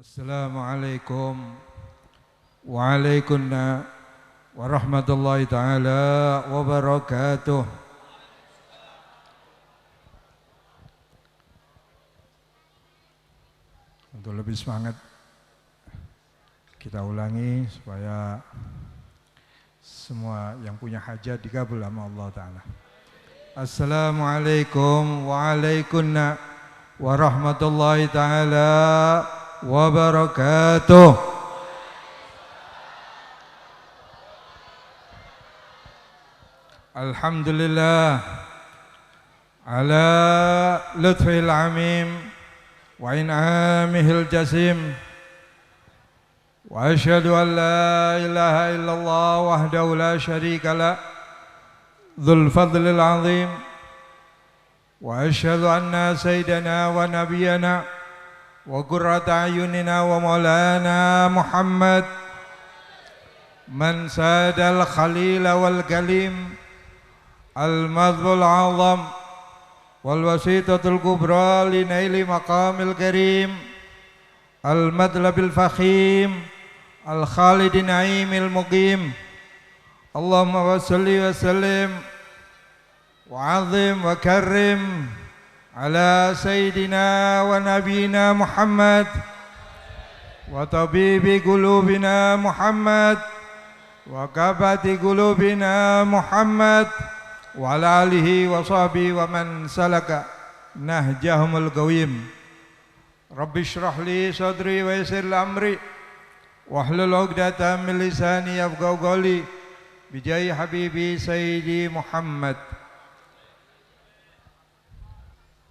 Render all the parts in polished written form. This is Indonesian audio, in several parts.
Assalamualaikum waalaikumsalam warahmatullahi taala wabarakatuh. Untuk lebih semangat kita ulangi supaya semua yang punya hajat dikabul sama Allah taala. Assalamualaikum waalaikumsalam warahmatullahi taala wabarakatuh. Alhamdulillah ala lutfil amim wa in'amihil jasim wa asyhadu an la ilaha illallah wahdahu la syarika la dzul fadlil azim wa asyhadu anna sayyidana wa nabiyyana wa qurrata ayunina wa maulana Muhammad man sadal khalila wal kalim al-madhbul azam wal wasitatul kubra li naili maqamil karim al-madlabil fakhim al-khalidi naimil muqim. Allahumma wa salli wa sallim wa azim wa karrim ala sayyidina wa nabiyina Muhammad wa tabibi qulubina Muhammad wa kabati qulubina Muhammad wa ala alihi wa sahbihi wa man salaka nahjahumul qawim. Rabbi shrah li sadri wa yassir li amri wahlul 'uqdatam min lisani yafqahu qawli bijahi habibi sayyidi Muhammad.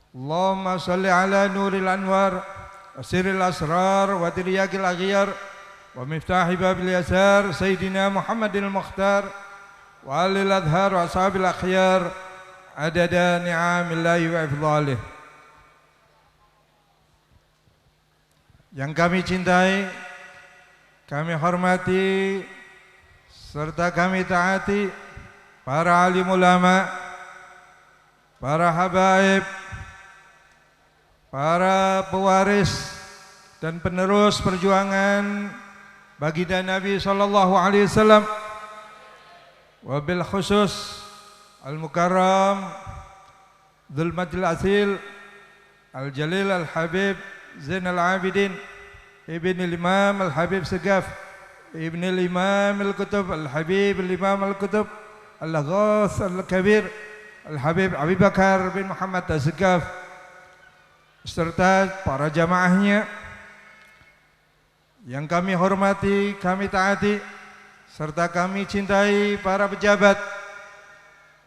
Allahumma salli ala nuril anwar wa sirril asrar wa tiryakil aghyar wa miftahi babil yasar sayyidina Muhammadil Mukhtar wa alil adhar wa ashabil akhyar adada ni'amillahi wa ifdhalih. Yang kami cintai, kami hormati serta kami taati para alim ulama, para habaib, para pewaris dan penerus perjuangan baginda Nabi sallallahu alaihi wasallam, wabil khusus al-mukarram dzul majil asil al-jalil al-habib Zainal Abidin ibn al-imam al-habib Segaf ibn al-imam al-kutub al-habib al-imam al-kutub al-ghath al-kabir al-habib Abi Bakar bin Muhammad Segaf serta para jamaahnya yang kami hormati, kami taati, serta kami cintai para pejabat.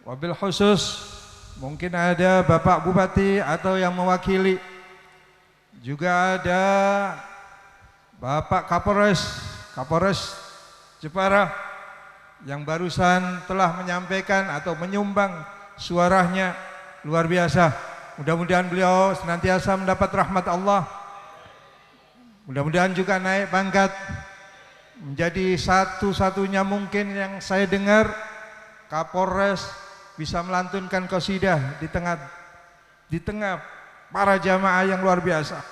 Wabil khusus mungkin ada Bapak Bupati atau yang mewakili, juga ada Bapak Kapolres Jepara yang barusan telah menyampaikan atau menyumbang suaranya luar biasa. Mudah-mudahan beliau senantiasa mendapat rahmat Allah. Mudah-mudahan juga naik pangkat menjadi satu-satunya mungkin yang saya dengar Kapolres bisa melantunkan qasidah di tengah para jamaah yang luar biasa.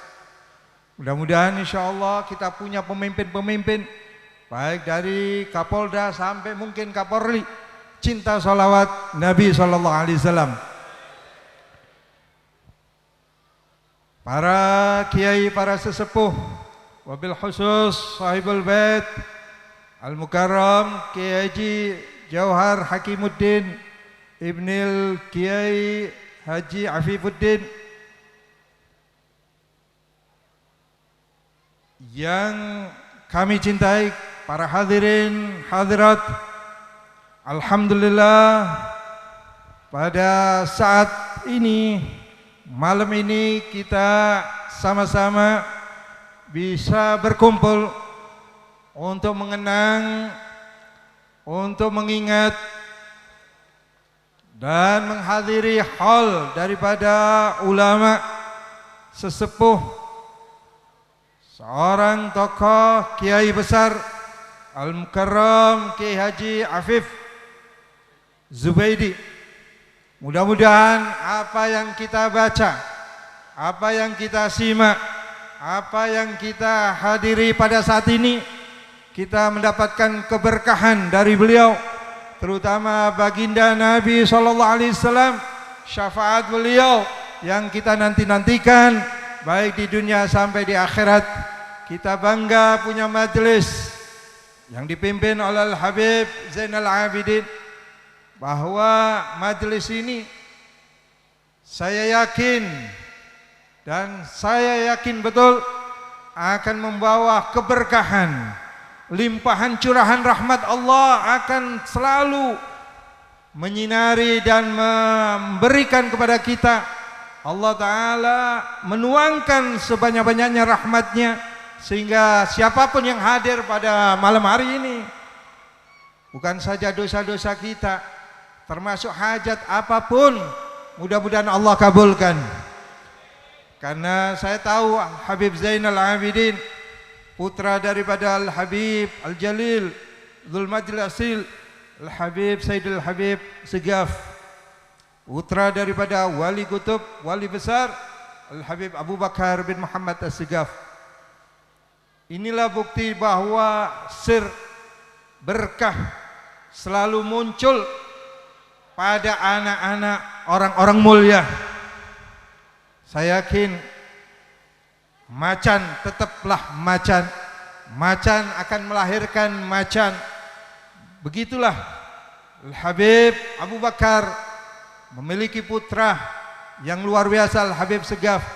Mudah-mudahan insyaallah kita punya pemimpin-pemimpin baik dari Kapolda sampai mungkin Kapolri cinta salawat Nabi sallallahu alaihi wasallam. Para kiai, para sesepuh, wabil khusus sahibul bait al-mukarram Kiai Haji Jauhar Hakimuddin Ibnil Kiai Haji Afifuddin yang kami cintai, para hadirin hadirat. Alhamdulillah pada saat ini, malam ini kita sama-sama bisa berkumpul untuk mengenang, untuk mengingat dan menghadiri haul daripada ulama sesepuh, seorang tokoh kiai besar Al-Mukarram Kiai Haji Afif Zubaidi. Mudah-mudahan apa yang kita baca, apa yang kita simak, apa yang kita hadiri pada saat ini, kita mendapatkan keberkahan dari beliau, terutama baginda Nabi SAW, syafaat beliau yang kita nanti-nantikan baik di dunia sampai di akhirat. Kita bangga punya majelis yang dipimpin oleh Al-Habib Zainal Abidin, bahwa majelis ini saya yakin dan saya yakin betul akan membawa keberkahan, limpahan curahan rahmat Allah akan selalu menyinari dan memberikan kepada kita. Allah Ta'ala menuangkan sebanyak-banyaknya rahmatnya, sehingga siapapun yang hadir pada malam hari ini, bukan saja dosa-dosa kita, termasuk hajat apapun, mudah-mudahan Allah kabulkan. Karena saya tahu Habib Zainal Abidin, putra daripada Al-Habib Al-Jalil Dzul Majdi Asil Al-Habib Sayyidul Habib Segaf, putra daripada Wali Kutub, Wali Besar Al-Habib Abu Bakar bin Muhammad As-Segaf. Inilah bukti bahwa sir berkah selalu muncul pada anak-anak orang-orang mulia. Saya yakin macan tetaplah macan, macan akan melahirkan macan. Begitulah Al-Habib Abu Bakar memiliki putra yang luar biasa, Al-Habib Segaf.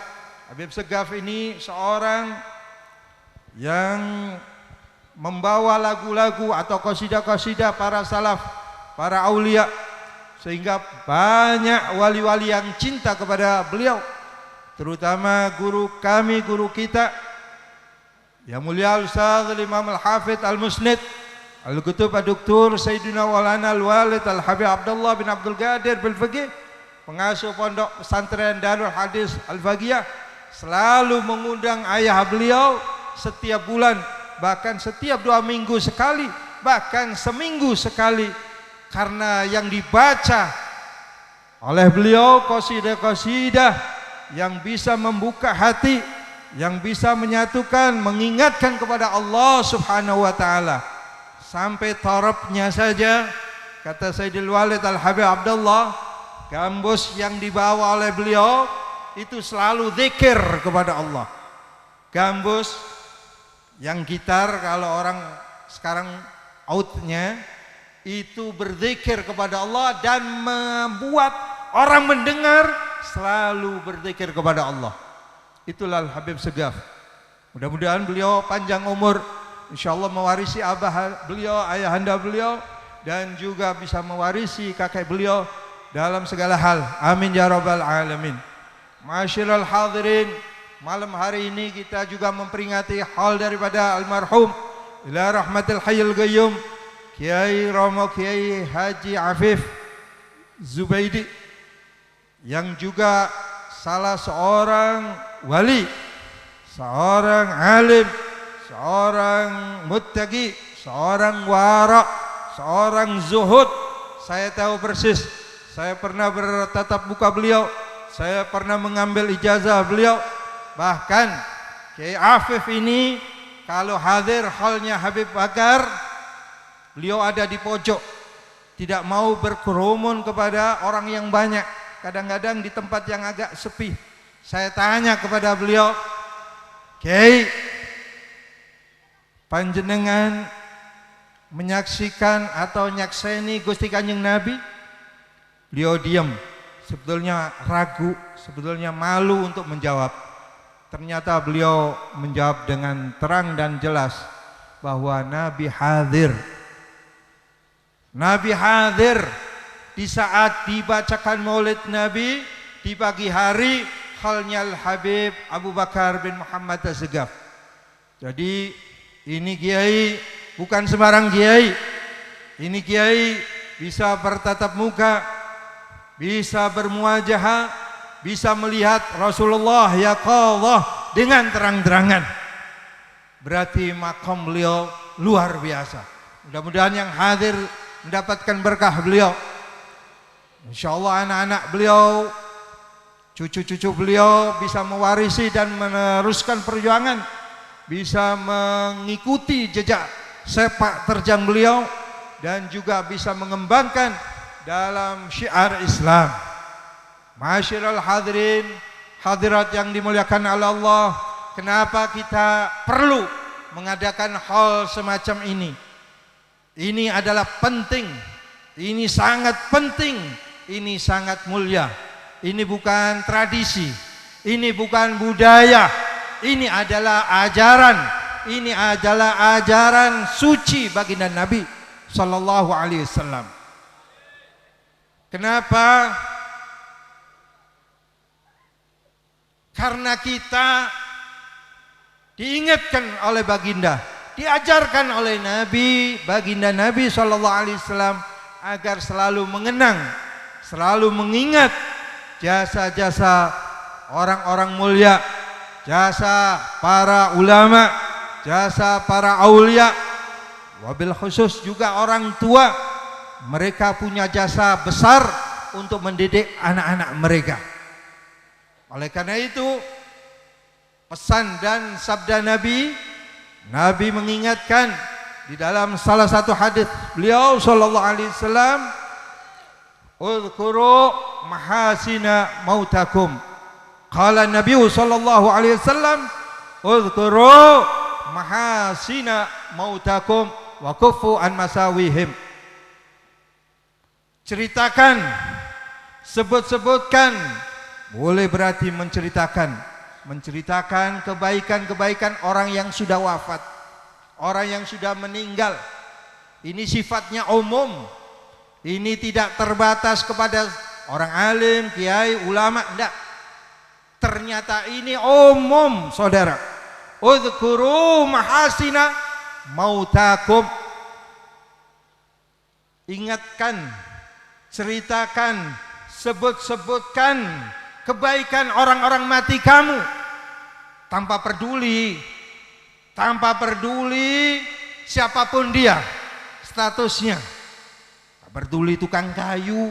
Habib Segaf ini seorang yang membawa lagu-lagu atau qasidah-qasidah para salaf, para aulia, sehingga banyak wali-wali yang cinta kepada beliau, terutama guru kami, guru kita yang mulia Ustaz Imam Al-Hafidh Al-Musnid Al-Kutub Ad-Doktor Sayyidina Walana Al-Walid Al-Habib Abdullah bin Abdul Qadir Bil-Faqih, pengasuh pondok pesantren Darul Hadis Al-Faqihah, selalu mengundang ayah beliau setiap bulan, bahkan setiap 2 minggu sekali, bahkan seminggu sekali, karena yang dibaca oleh beliau qasidah-qasidah yang bisa membuka hati, yang bisa menyatukan, mengingatkan kepada Allah Subhanahu wa Ta'ala. Sampai tarafnya saja, kata Sayyidil Walid Al-Habib Abdullah, gambus yang dibawa oleh beliau itu selalu zikir kepada Allah. Gambus yang gitar, kalau orang sekarang outnya itu berzikir kepada Allah dan membuat orang mendengar selalu berzikir kepada Allah. Itulah Al-Habib Segaf. Mudah-mudahan beliau panjang umur, insyaallah mewarisi abah beliau, ayahanda beliau, dan juga bisa mewarisi kakek beliau dalam segala hal. Amin ya rabbal alamin. Ma'asyiral hadirin, malam hari ini kita juga memperingati hal daripada almarhum ila rahmatil hayyul qayyum Kiai Romo Kiai Haji Afif Zubaidi, yang juga salah seorang wali, seorang alim, seorang muttaqi, seorang wara, seorang zuhud. Saya tahu persis, saya pernah bertatap muka beliau, saya pernah mengambil ijazah beliau. Bahkan Kiai Afif ini kalau hadir halnya Habib Bakar, beliau ada di pojok, tidak mau berkerumun kepada orang yang banyak. Kadang-kadang di tempat yang agak sepi, saya tanya kepada beliau, Kiai, panjenengan menyaksikan atau nyakseni Gusti Kanjeng Nabi? Beliau diam, sebetulnya ragu, sebetulnya malu untuk menjawab. Ternyata beliau menjawab dengan terang dan jelas bahwa Nabi hadir. Nabi hadir di saat dibacakan maulid Nabi di pagi hari, halnya Al-Habib Abu Bakar bin Muhammad Az-Segaf. Jadi ini kiai bukan sembarang kiai. Ini kiai bisa bertatap muka, bisa bermuajahah, bisa melihat Rasulullah ya Allah dengan terang-terangan. Berarti makom beliau luar biasa. Mudah-mudahan yang hadir mendapatkan berkah beliau. Insyaallah anak-anak beliau cucu-cucu beliau bisa mewarisi dan meneruskan perjuangan, bisa mengikuti jejak sepak terjang beliau, dan juga bisa mengembangkan dalam syiar Islam. Ma'asyiral hadirin, hadirat yang dimuliakan oleh Allah, kenapa kita perlu mengadakan hal semacam ini? Ini adalah penting, ini sangat penting, ini sangat mulia. Ini bukan tradisi, ini bukan budaya, ini adalah ajaran, ini adalah ajaran suci baginda Nabi sallallahu alaihi wasallam. Kenapa? Karena kita diingatkan oleh baginda, diajarkan oleh Nabi, baginda Nabi sallallahu alaihi wasallam agar selalu mengenang, selalu mengingat jasa-jasa orang-orang mulia, jasa para ulama, jasa para aulia, wabil khusus juga orang tua. Mereka punya jasa besar untuk mendidik anak-anak mereka. Oleh karena itu, pesan dan sabda Nabi, Nabi mengingatkan di dalam salah satu hadis beliau sallallahu alaihi wasallam, "Udhkuru mahasina mautakum." Qala Nabi sallallahu alaihi wasallam, "Udhkuru mahasina mautakum wa kuffu an masawihim." Ceritakan, sebut-sebutkan, boleh berarti menceritakan kebaikan-kebaikan orang yang sudah wafat, orang yang sudah meninggal. Ini sifatnya umum. Ini tidak terbatas kepada orang alim, kiai, ulama, enggak. Ternyata ini umum, saudara. Udhkuru mahasina mautakum. Ingatkan, ceritakan, sebut-sebutkan kebaikan orang-orang mati kamu, tanpa peduli siapapun dia statusnya. Tak peduli tukang kayu,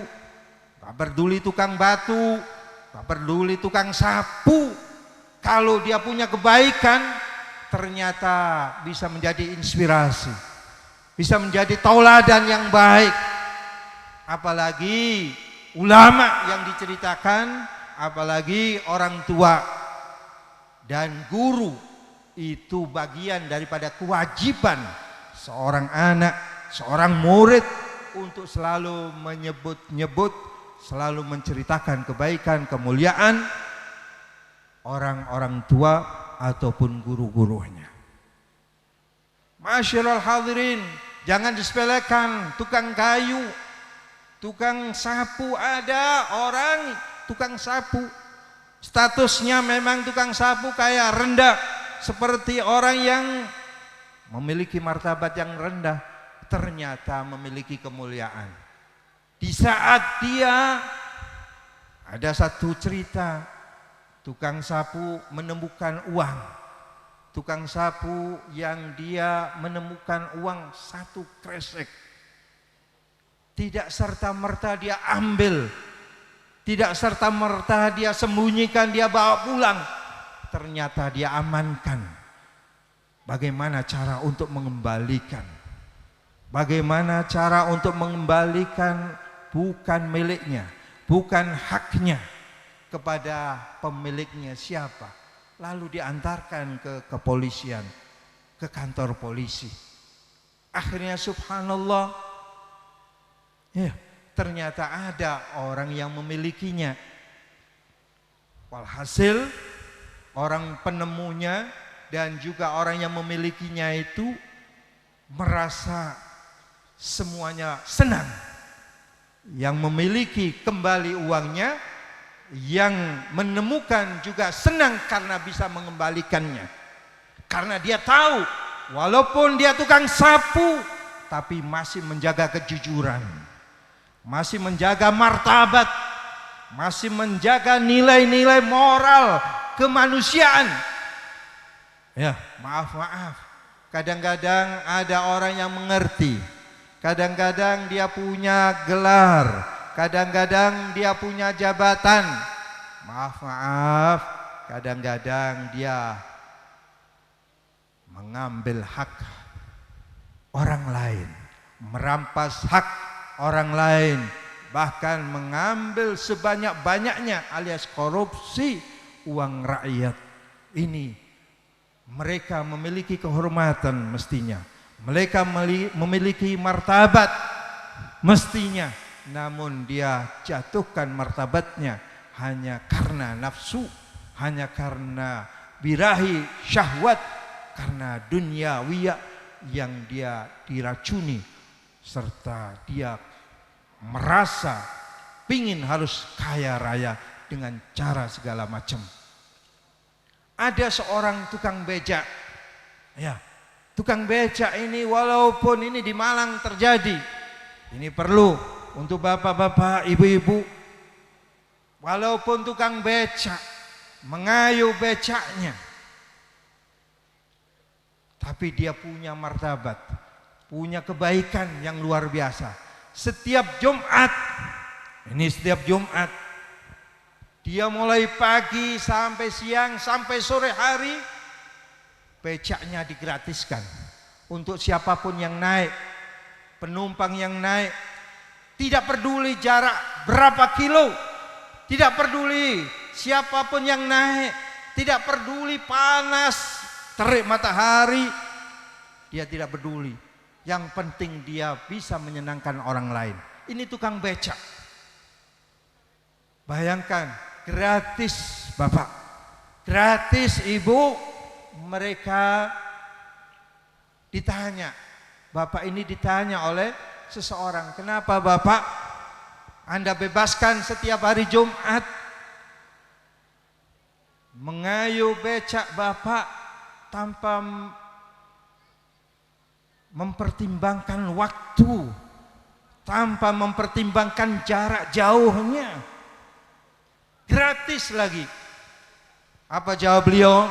tak peduli tukang batu, tak peduli tukang sapu. Kalau dia punya kebaikan, ternyata bisa menjadi inspirasi, bisa menjadi tauladan yang baik. Apalagi ulama yang diceritakan, apalagi orang tua dan guru. Itu bagian daripada kewajiban seorang anak, seorang murid untuk selalu menyebut-nyebut, selalu menceritakan kebaikan, kemuliaan orang-orang tua ataupun guru-gurunya. Ma'asyiral hadirin, jangan disepelekan tukang kayu, tukang sapu. Ada orang tukang sapu, statusnya memang tukang sapu kayak rendah, seperti orang yang memiliki martabat yang rendah, ternyata memiliki kemuliaan. Di saat dia, ada satu cerita, tukang sapu menemukan uang. Tukang sapu yang dia menemukan uang 1 kresek. Tidak serta-merta dia ambil, tidak serta-merta dia sembunyikan, dia bawa pulang. Ternyata dia amankan. Bagaimana cara untuk mengembalikan? Bagaimana cara untuk mengembalikan bukan miliknya, bukan haknya, kepada pemiliknya siapa? Lalu diantarkan ke kepolisian, ke kantor polisi. Akhirnya subhanallah, ya, ternyata ada orang yang memilikinya. Walhasil orang penemunya dan juga orang yang memilikinya itu merasa semuanya senang. Yang memiliki kembali uangnya, yang menemukan juga senang karena bisa mengembalikannya. Karena dia tahu walaupun dia tukang sapu, tapi masih menjaga kejujuran, masih menjaga martabat, masih menjaga nilai-nilai moral kemanusiaan. Ya, maaf. Kadang-kadang ada orang yang mengerti. Kadang-kadang dia punya gelar, kadang-kadang dia punya jabatan. maaf, kadang-kadang dia mengambil hak orang lain, merampas hak orang lain, bahkan mengambil sebanyak-banyaknya alias korupsi uang rakyat. Ini mereka memiliki kehormatan mestinya, mereka memiliki martabat mestinya, namun dia jatuhkan martabatnya hanya karena nafsu, hanya karena birahi syahwat, karena duniawiyah yang dia diracuni, serta dia merasa pingin harus kaya raya dengan cara segala macam. Ada seorang tukang becak, ya, tukang becak ini walaupun ini di Malang terjadi, ini perlu untuk bapak-bapak, ibu-ibu, walaupun tukang becak mengayuh becaknya, tapi dia punya martabat, punya kebaikan yang luar biasa. Setiap Jumat, ini setiap Jumat, dia mulai pagi sampai siang sampai sore hari, becaknya digratiskan untuk siapapun yang naik, penumpang yang naik, tidak peduli jarak berapa kilo, tidak peduli siapapun yang naik, tidak peduli panas terik matahari, dia tidak peduli. Yang penting dia bisa menyenangkan orang lain. Ini tukang becak. Bayangkan, gratis bapak, gratis ibu. Mereka ditanya, bapak ini ditanya oleh seseorang, kenapa bapak Anda bebaskan setiap hari Jumat mengayuh becak bapak tanpa mempertimbangkan waktu, tanpa mempertimbangkan jarak jauhnya, gratis lagi. Apa jawab beliau?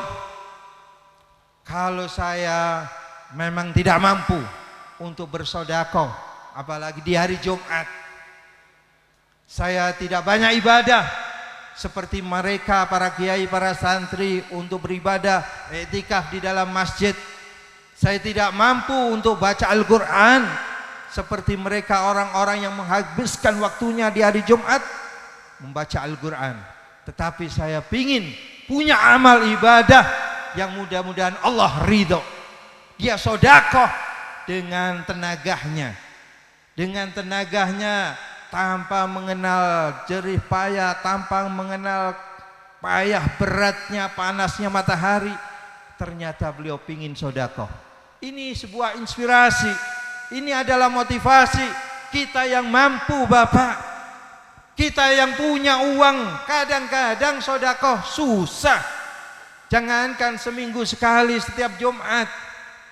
Kalau saya memang tidak mampu untuk bersedekah, apalagi di hari Jumat, saya tidak banyak ibadah seperti mereka para kiai, para santri untuk beribadah iktikaf di dalam masjid. Saya tidak mampu untuk baca Al-Quran seperti mereka orang-orang yang menghabiskan waktunya di hari Jumat membaca Al-Quran. Tetapi saya ingin punya amal ibadah yang mudah-mudahan Allah ridho. Dia sedekah dengan tenaganya, tanpa mengenal jerih payah, tanpa mengenal payah beratnya, panasnya matahari. Ternyata beliau ingin sedekah. Ini sebuah inspirasi, ini adalah motivasi kita yang mampu bapak, kita yang punya uang. Kadang-kadang sedekah susah, jangankan seminggu sekali setiap Jumat,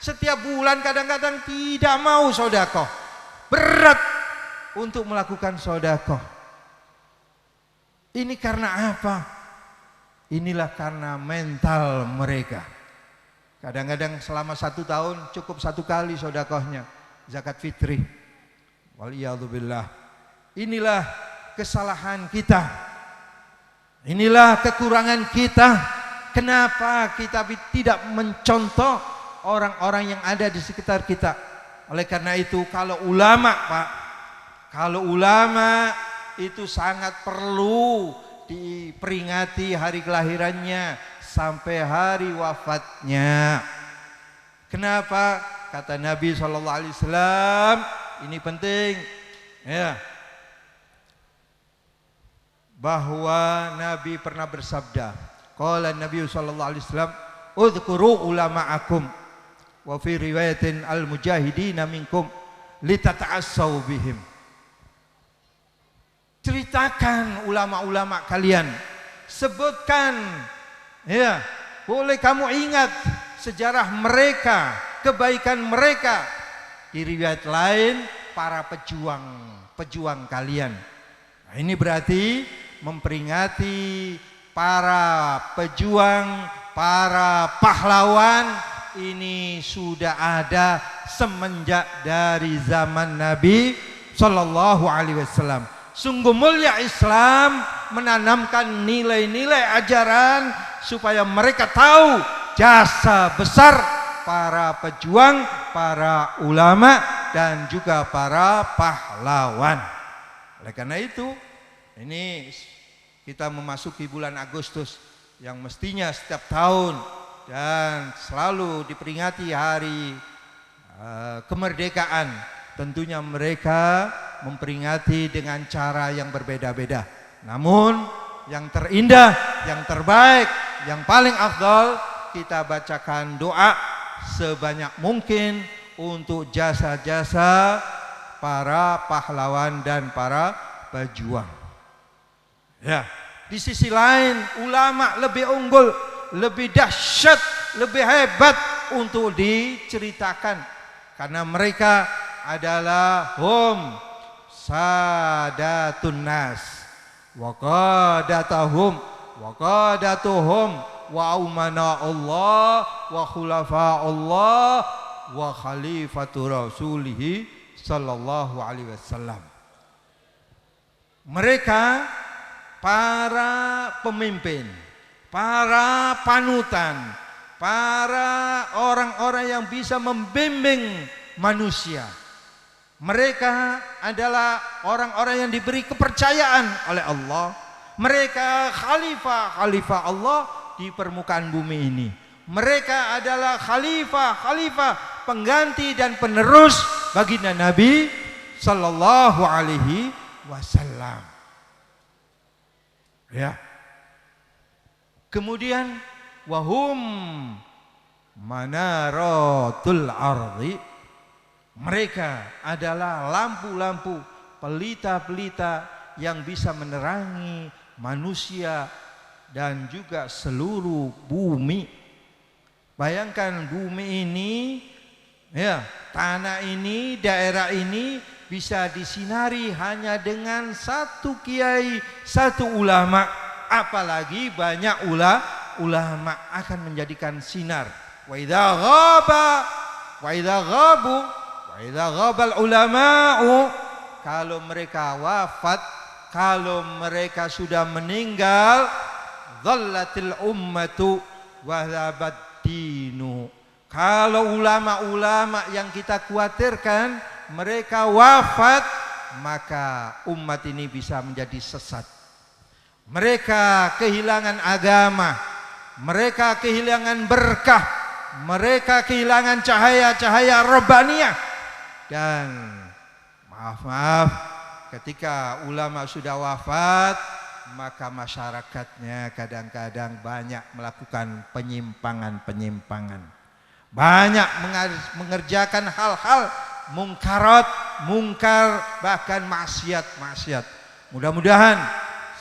setiap bulan kadang-kadang tidak mau sedekah, berat untuk melakukan sedekah. Ini karena apa? Inilah karena mental mereka. Kadang-kadang selama 1 tahun cukup 1 kali sedekahnya, zakat fitri. Waliyadzubillah. Inilah kesalahan kita, inilah kekurangan kita. Kenapa kita tidak mencontoh orang-orang yang ada di sekitar kita? Oleh karena itu, kalau ulama pak, kalau ulama itu sangat perlu diperingati hari kelahirannya sampai hari wafatnya. Kenapa? Kata Nabi SAW, ini penting ya, bahwa Nabi pernah bersabda, qala Nabi SAW, udhkuru ulama'akum wa fi riwayatin al-mujahidina minkum litata'assaw bihim. Ceritakan ulama-ulama kalian, sebutkan ya, boleh kamu ingat sejarah mereka, kebaikan mereka. Di riwayat lain, para pejuang kalian. Nah, ini berarti memperingati para pejuang, para pahlawan. Ini sudah ada semenjak dari zaman Nabi Sallallahu Alaihi Wasallam. Sungguh mulia Islam menanamkan nilai-nilai ajaran supaya mereka tahu jasa besar para pejuang, para ulama dan juga para pahlawan. Oleh karena itu, ini kita memasuki bulan Agustus yang mestinya setiap tahun dan selalu diperingati hari kemerdekaan. Tentunya mereka memperingati dengan cara yang berbeda-beda. Namun yang terindah, yang terbaik, yang paling afdal, kita bacakan doa sebanyak mungkin untuk jasa-jasa para pahlawan dan para pejuang. Ya, di sisi lain ulama lebih unggul, lebih dahsyat, lebih hebat untuk diceritakan karena mereka adalah hum sadatun nas wa qadatuhum wa umana Allah wa khulafa Allah wa khalifatu rasulih sallallahu alaihi wasallam. Mereka para pemimpin, para panutan, para orang-orang yang bisa membimbing manusia. Mereka adalah orang-orang yang diberi kepercayaan oleh Allah. Mereka khalifah Allah di permukaan bumi ini. Mereka adalah khalifah pengganti dan penerus baginda Nabi sallallahu alaihi wasallam. Ya. Kemudian wahum manaratul ardi. Mereka adalah lampu-lampu, pelita-pelita yang bisa menerangi manusia dan juga seluruh bumi. Bayangkan bumi ini, ya, tanah ini, daerah ini bisa disinari hanya dengan satu kiai, satu ulama, apalagi banyak ulama akan menjadikan sinar. Wa idza ghabal ulama'u, kalau mereka wafat, kalau mereka sudah meninggal, dhallatil ummatu wa dhabat dinu. Kalau ulama-ulama yang kita khawatirkan mereka wafat, maka umat ini bisa menjadi sesat. Mereka kehilangan agama, mereka kehilangan berkah, mereka kehilangan cahaya-cahaya rabbaniyah. Dan maaf, ketika ulama sudah wafat, maka masyarakatnya kadang-kadang banyak melakukan penyimpangan-penyimpangan, banyak mengerjakan hal-hal mungkar, bahkan maksiat. Mudah-mudahan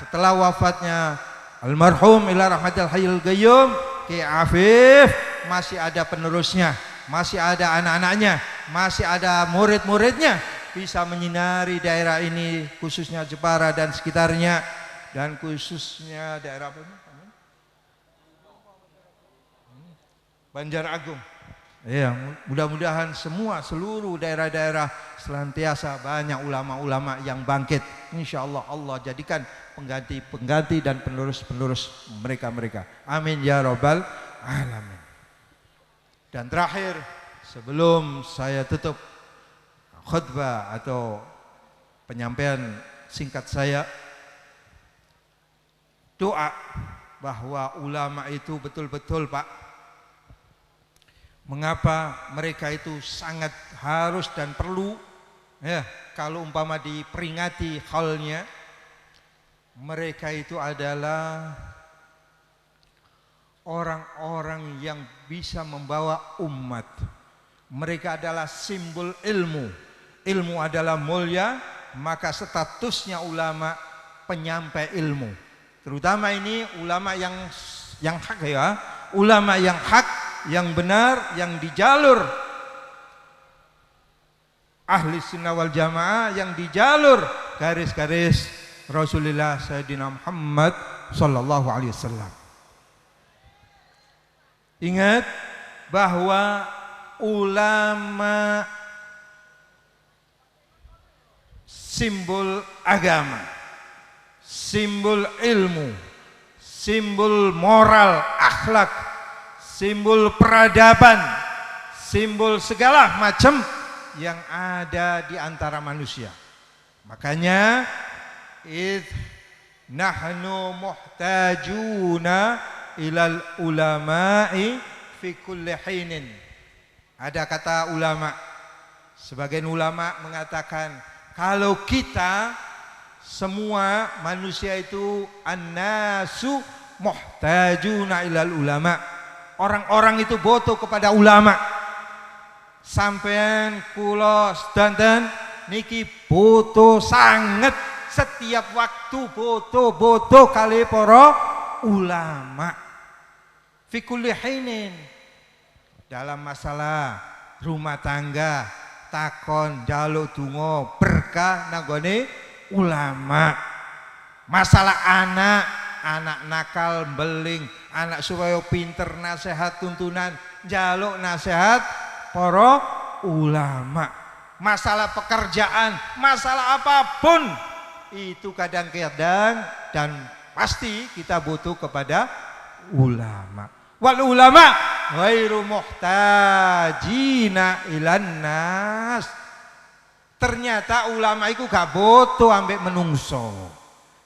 setelah wafatnya almarhum ila rahmatil hayyul qayyum Ki Afif masih ada penerusnya, masih ada anak-anaknya, masih ada murid-muridnya, bisa menyinari daerah ini, khususnya Jepara dan sekitarnya, dan khususnya daerah apa ini? Banjar Agung. Ya, mudah-mudahan seluruh daerah-daerah senantiasa banyak ulama-ulama yang bangkit. Insyaallah Allah jadikan pengganti-pengganti dan penerus-penerus mereka. Amin ya rabbal alamin. Dan terakhir, sebelum saya tutup khutbah atau penyampaian singkat saya, doa bahwa ulama itu betul-betul, Pak, mengapa mereka itu sangat harus dan perlu, ya, kalau umpama diperingati halnya, mereka itu adalah orang-orang yang bisa membawa umat. Mereka adalah simbol ilmu. Ilmu adalah mulia, maka statusnya ulama penyampai ilmu. Terutama ini ulama yang hak, ya, ulama yang hak, yang benar, yang di jalur ahli sunnah wal jamaah, yang di jalur garis-garis Rasulullah Sayyidina Muhammad sallallahu alaihi wasallam. Ingat bahwa simbol agama, simbol ilmu, simbol moral, akhlak, simbol peradaban, simbol segala macam yang ada di antara manusia. Makanya nahnu muhtajuna ilal ulama'i fi kulli hinin. Ada kata ulama, sebagian ulama mengatakan kalau kita semua manusia itu annasu muhtajuna ilal ulama, orang-orang itu butuh kepada ulama. Sampean kula sedanten niki butuh sangat, setiap waktu butuh kali para ulama fi kulli hinin. Dalam masalah rumah tangga takon jaluk donga berkah nanggone ulama. Masalah anak nakal beling, anak supaya pinter, nasihat tuntunan jaluk nasihat para ulama. Masalah pekerjaan, masalah apapun itu kadang-kadang dan pasti kita butuh kepada ulama. Wal ulama ghairu muhtajina ilan nas. Ternyata ulama itu gak butuh ambek menungso,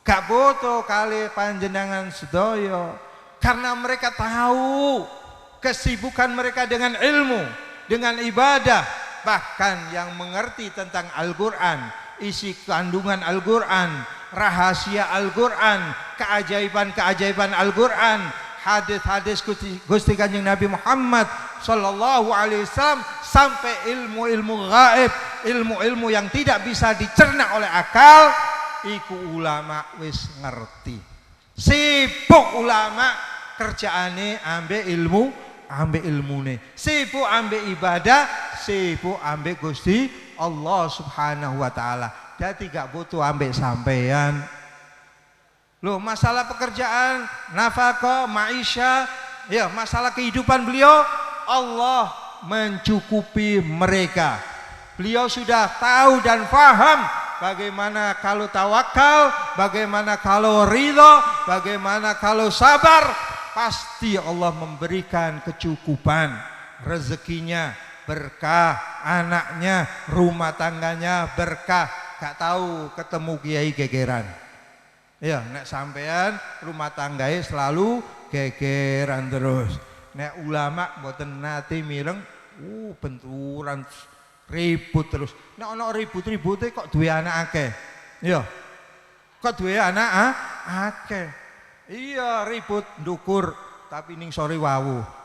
gak butuh kali panjenengan sedaya, karena mereka tahu kesibukan mereka dengan ilmu, dengan ibadah, bahkan yang mengerti tentang Al-Quran, isi kandungan Al-Quran, rahasia Al-Quran, keajaiban-keajaiban Al-Quran, hadis-hadis Gusti Kanjeng Nabi Muhammad sallallahu alaihi wasallam, sampai ilmu-ilmu gaib, ilmu-ilmu yang tidak bisa dicerna oleh akal, iku ulama wis ngerti. Sibuk ulama kerjaane ambek ilmu, ambek ilmune, sibuk ambek ibadah, sibuk ambek Gusti Allah Subhanahu wa taala. Jadi gak butuh ambek sampean. Loh, masalah pekerjaan, nafkah, maisha, ya masalah kehidupan beliau, Allah mencukupi mereka. Beliau sudah tahu dan paham bagaimana kalau tawakal, bagaimana kalau ridho, bagaimana kalau sabar. Pasti Allah memberikan kecukupan, rezekinya berkah, anaknya, rumah tangganya berkah. Gak tahu ketemu kiai gegeran. Ya, nek sampean rumah tanggai selalu gegeran terus. Nek ulama mboten nate mireng, benturan ribut terus. Nek ana ribut-ribute kok duwe anak akeh. Ya. Kok duwe anak akeh. Iya, ribut ndukur tapi ning sore wawu.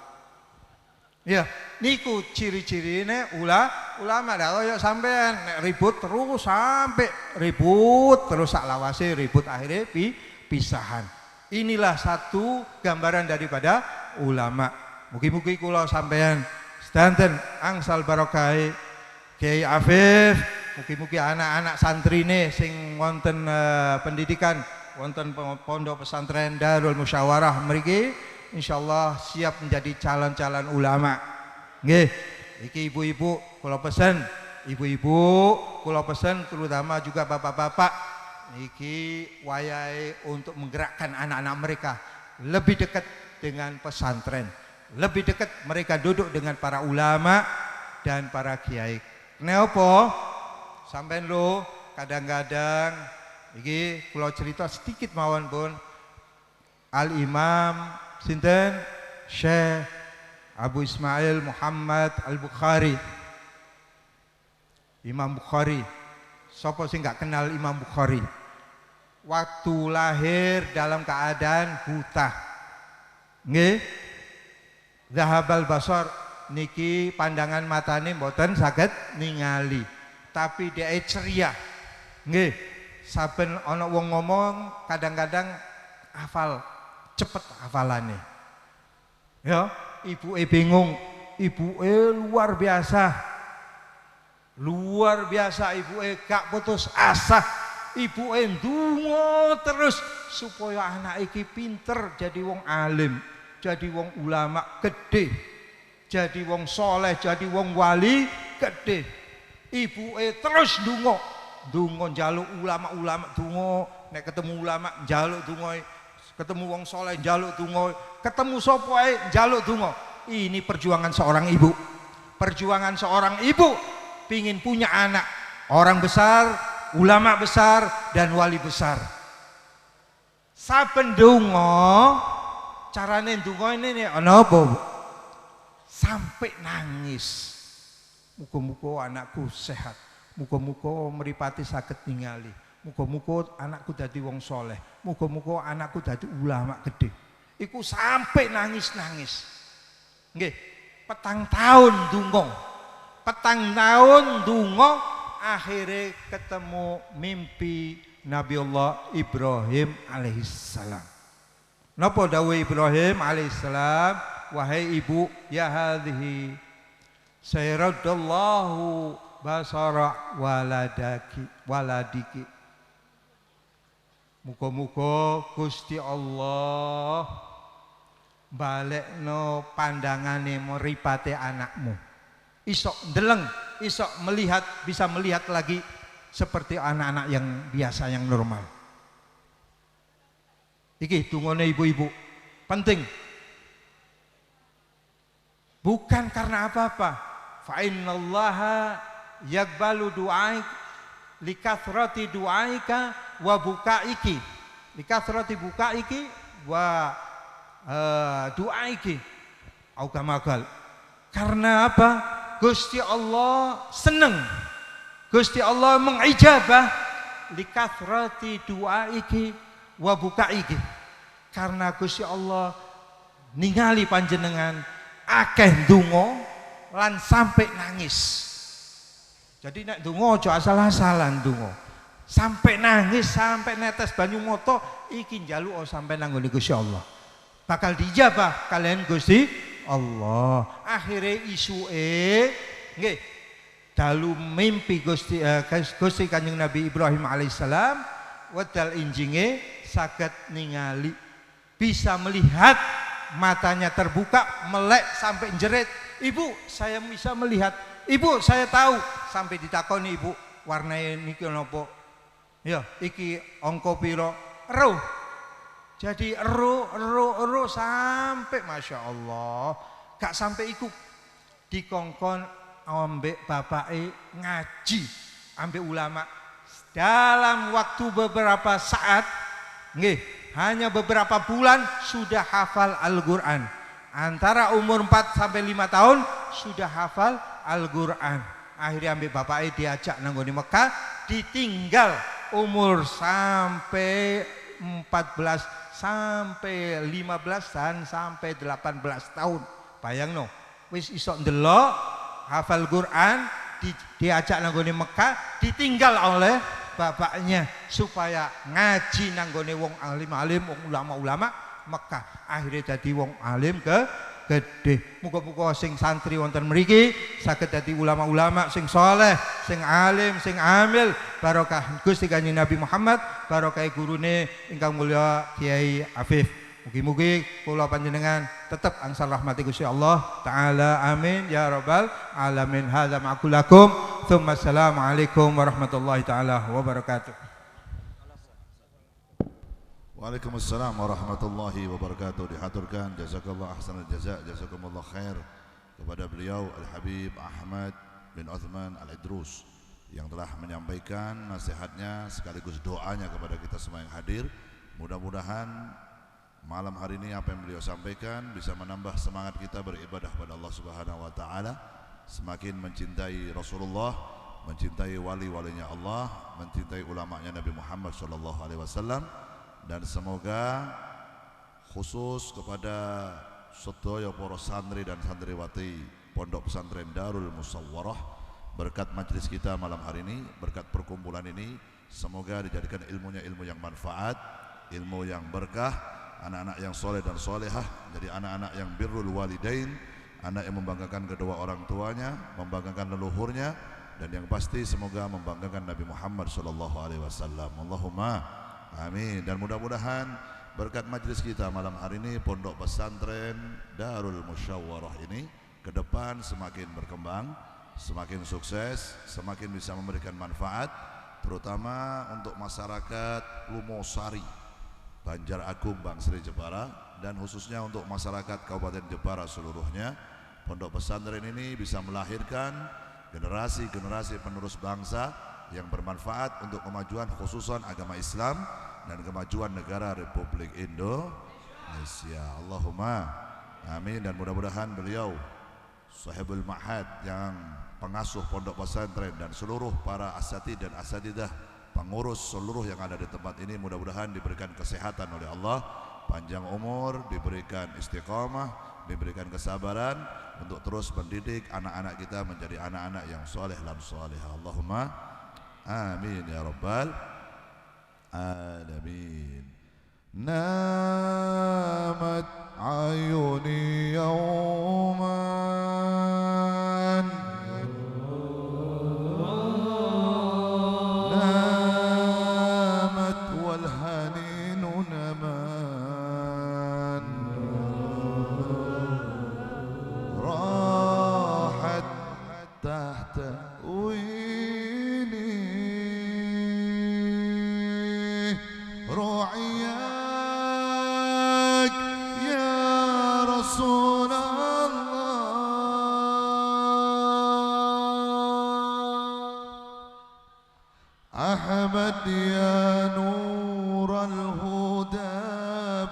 Ya, niku ciri-cirine ulama dak kaya sampean nek ribut terus sampai ribut terus sak lawase ribut akhirnya pisahan. Inilah satu gambaran daripada ulama. Mugi-mugi kula sampean sedanten angsal barokah Kiai Afif, mugi-mugi anak-anak santrine sing wonten pendidikan wonten pondok pesantren Darul Musyawarah mriki insyaallah siap menjadi calon-calon ulama. Nggih, iki ibu-ibu kula pesen, ibu-ibu kula pesen terutama juga bapak-bapak niki wayahe untuk menggerakkan anak-anak mereka lebih dekat dengan pesantren, lebih dekat mereka duduk dengan para ulama dan para kiai. Kenapa? Sampeyan lho kadang-kadang iki kula cerita sedikit mawon pun. Al-Imam sinten Syekh Abu Ismail Muhammad Al-Bukhari, Imam Bukhari. Sapa sing gak kenal Imam Bukhari? Waktu lahir dalam keadaan buta. Nggih. Zahabal basar niki pandangan matane mboten saged ningali, tapi dia ceria. Nggih. Saben ana wong ngomong kadang-kadang hafal cepet hafalane. Ya, ibuke bingung, ibuke luar biasa. Luar biasa ibuke gak putus asa. Ibuke ndonga terus supaya anak iki pinter jadi wong alim, jadi wong ulama gede, jadi wong soleh, jadi wong wali gede. Ibuke terus ndonga, Donga njaluk ulama-ulama donga, nek ketemu ulama njaluk donga, ketemu wong soleh njaluk donga, ketemu sapa ae njaluk donga. Ini perjuangan seorang ibu. Perjuangan seorang ibu pingin punya anak orang besar, ulama besar dan wali besar. Saben donga carane donga ini ana apa? Sampai nangis. Muga-muga anakku sehat. Muga-muga mripate saged ningali. Muga-muga anakku dadi wong soleh. Muga-muga anakku dadi ulama gede. Iku sampai nangis-nangis. Nggih, petang tahun donga. Petang tahun donga akhirnya ketemu mimpi Nabiullah Ibrahim alaihissalam. Napa dawuh Ibrahim alaihissalam? Wahai ibu, ya hadhihi sayradallahu basara waladiki. Muga-muga Gusti Allah balekno pandangane mripate anakmu. Isok ndeleng, isok melihat, bisa melihat lagi seperti anak-anak yang biasa, yang normal. Iki dungane ibu-ibu penting. Bukan karena apa-apa. Fa innallaha yaqbalu du'aik likathrati du'aika wa bukaiki. Likathrati bukaiki wa du'aiki. Au kamagal. Karena apa? Gusti Allah senang. Gusti Allah mengijabah likathrati du'aiki wa bukaiki. Karena Gusti Allah ningali panjenengan akeh ndonga lan sampai nangis. Jadi nek ndonga aja asal-asalan ndonga. Sampai nangis, sampai netes banyu mata iki njaluk sampai nang ngene Gusti Allah. Bakal dijabah kalian Gusti Allah. Akhire isuke nggih dalu mimpi Gusti Kanjeng Nabi Ibrahim alaihissalam wedal injinge saged ningali, bisa melihat, matanya terbuka, melek sampai jerit. Ibu, saya bisa melihat. Ibu, saya tahu. Sampai ditakoni ibu, warnanya niki napa? Ya, iki angka pira? Ero. Jadi ero sampai masya Allah. Gak sampai iku dikongkon ambek bapake ngaji, ambek ulama. Dalam waktu beberapa saat, nggih, hanya beberapa bulan sudah hafal Al-Quran. Antara umur 4 sampai 5 tahun sudah hafal Al-Quran. Akhirnya ambil bapaknya diajak nanggone Mekah, ditinggal umur sampai 14 sampai 15 dan sampai 18 tahun. Bayangno, wis iso ndelok hafal Quran, diajak nanggone Mekah, ditinggal oleh bapaknya supaya ngaji nanggone wong alim-alim, wong ulama-ulama Mekah. Akhirnya dadi wong alim gede. Muga-muga sing santri wonten mriki saged dadi ulama-ulama sing saleh, sing alim, sing amil. Barokah Gusti Kanjeng Nabi Muhammad, barokah gurune ingkang mulya Kiai Afif. Mugi-mugi kula panjenengan tetep angsal rahmati Gusti Allah taala. Amin ya rabbal alamin. Hadza ma'kulakum. Tsumma assalamualaikum warahmatullahi taala wabarakatuh. Waalaikumsalam warahmatullahi wabarakatuh. Dihaturkan jazakallah ahsanal jaza, jazakumullah khair kepada beliau Al-Habib Ahmad bin Uthman Al-Idrus yang telah menyampaikan nasihatnya sekaligus doanya kepada kita semua yang hadir. Mudah-mudahan malam hari ini apa yang beliau sampaikan bisa menambah semangat kita beribadah pada Allah Subhanahu wa taala, semakin mencintai Rasulullah, mencintai wali-walinya Allah, mencintai ulamanya Nabi Muhammad sallallahu alaihi wasallam. Dan semoga khusus kepada sedaya para santri dan santriwati Pondok Pesantren Darul Musawwarah, berkat majelis kita malam hari ini, berkat perkumpulan ini, semoga dijadikan ilmunya ilmu yang manfaat, ilmu yang berkah, anak-anak yang soleh dan solehah, jadi anak-anak yang birrul walidain, anak yang membanggakan kedua orang tuanya, membanggakan leluhurnya, dan yang pasti semoga membanggakan Nabi Muhammad SAW. Allahumma amin. Dan mudah-mudahan berkat majlis kita malam hari ini, Pondok Pesantren Darul Musyawarah ini ke depan semakin berkembang, semakin sukses, semakin bisa memberikan manfaat, terutama untuk masyarakat Lumosari, Banjar Agung, Bangsri, Jepara, dan khususnya untuk masyarakat Kabupaten Jepara seluruhnya. Pondok pesantren ini bisa melahirkan generasi-generasi penerus bangsa yang bermanfaat untuk kemajuan khususan agama Islam dan kemajuan negara Republik Indonesia. Allahumma amin. Dan mudah-mudahan beliau sahibul ma'had yang pengasuh pondok pesantren dan seluruh para asatidz dan asatidah, pengurus seluruh yang ada di tempat ini, mudah-mudahan diberikan kesehatan oleh Allah, panjang umur, diberikan istiqamah, diberikan kesabaran untuk terus mendidik anak-anak kita menjadi anak-anak yang soleh dan solehah. Allahumma amin ya rabbal alamin. Namat ayuni yawman, namat wal haninu naman, rahat tahta رعياك يا رسول الله، أحمد يا نور الهدى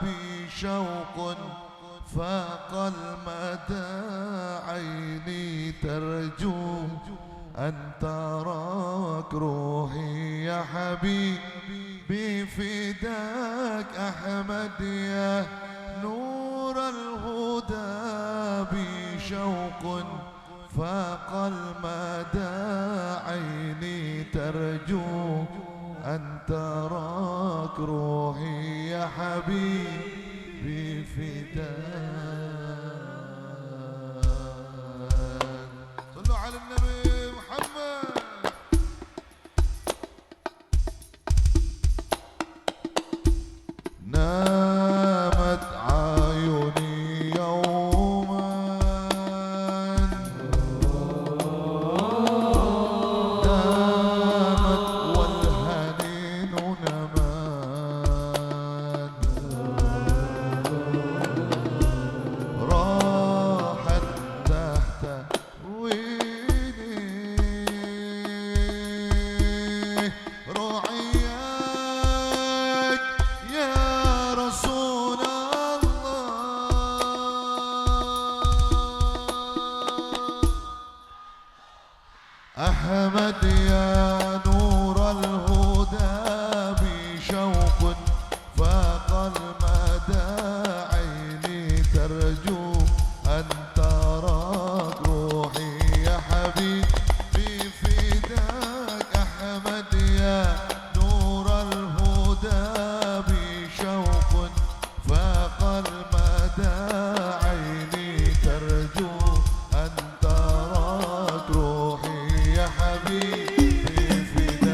بشوق فاق المدى، عيني ترجو أن تراك، روحي يا حبيبي بفداك، أحمد يا نور الهدى بشوق فاق المدى، عيني ترجو أن تراك، روحي يا حبيبي بفداك. صلوا على النبي محمد. نامت عيوني يوما، نامت والهنين نمان، راحت تحت ويني، رعياك يا رسول الله، أحمد يا نور الهدى بشوق فاق المدى، عيني ترجو أن تراك، روحي يا حبيبي فداك، أحمد يا نور الهدى بشوق فاق المدى، عيني ترجو أن تراك، روحي يا حبيبي فداك.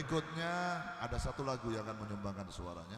Berikutnya ada satu lagu yang akan menyumbangkan suaranya.